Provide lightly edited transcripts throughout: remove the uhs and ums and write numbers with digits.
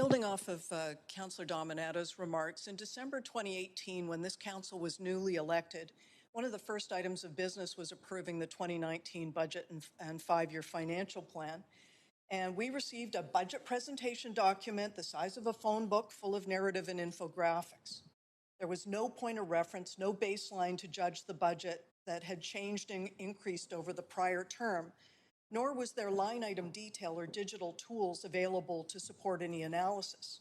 Building off of Councillor Dominato's remarks, in December 2018, when this council was newly elected, one of the first items of business was approving the 2019 budget and five-year financial plan. And we received a budget presentation document the size of a phone book full of narrative and infographics. There was no point of reference, no baseline to judge the budget that had changed and increased over the prior term, nor was there line item detail or digital tools available to support any analysis.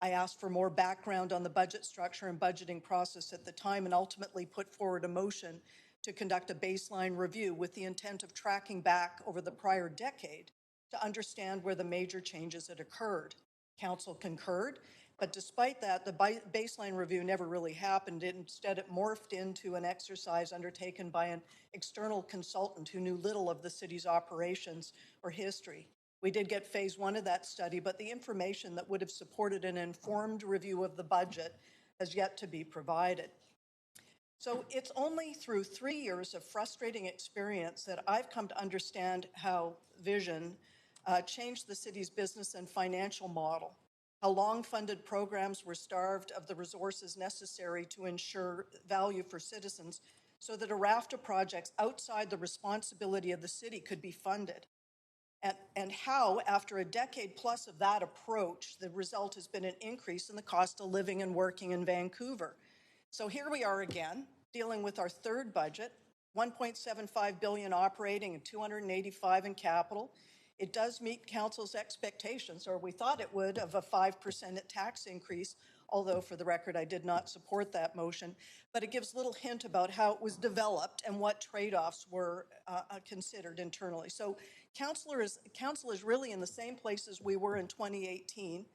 I asked for more background on the budget structure and budgeting process at the time and ultimately put forward a motion to conduct a baseline review with the intent of tracking back over the prior decade to understand where the major changes had occurred. Council concurred, but despite that, the baseline review never really happened. Instead, it morphed into an exercise undertaken by an external consultant who knew little of the city's operations or history. We did get phase one of that study, but the information that would have supported an informed review of the budget has yet to be provided. So it's only through 3 years of frustrating experience that I've come to understand how vision changed the city's business and financial model, how long-funded programs were starved of the resources necessary to ensure value for citizens so that a raft of projects outside the responsibility of the city could be funded. And how, after a decade plus of that approach, the result has been an increase in the cost of living and working in Vancouver. So here we are again, dealing with our third budget, $1.75 billion operating and $285 in capital. It does meet council's expectations, or we thought it would, of a 5% tax increase, although for the record I did not support that motion, but it gives little hint about how it was developed and what trade-offs were considered internally. So council is really in the same place as we were in 2018,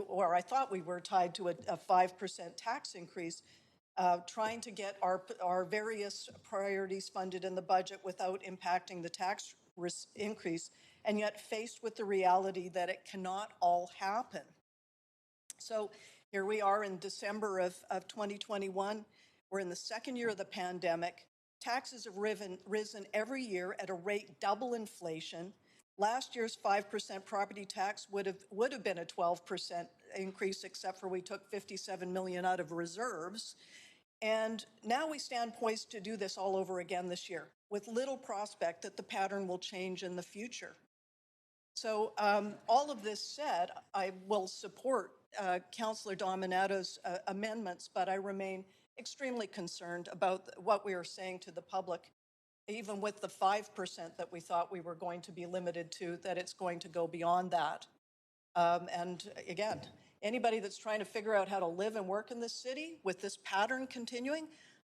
or I thought we were, tied to a 5% tax increase, trying to get our various priorities funded in the budget without impacting the tax increase, and yet faced with the reality that it cannot all happen. So here we are in December of 2021. We're in the second year of the pandemic. Taxes have risen every year at a rate double inflation. Last year's 5% property tax would have been a 12% increase, except for we took $57 million out of reserves. And now we stand poised to do this all over again this year, with little prospect that the pattern will change in the future. So all of this said, I will support Councillor Dominato's amendments, but I remain extremely concerned about what we are saying to the public, even with the 5% that we thought we were going to be limited to, that it's going to go beyond that. And again, anybody that's trying to figure out how to live and work in this city with this pattern continuing,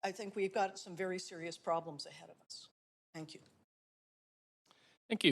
I think we've got some very serious problems ahead of us. Thank you. Thank you.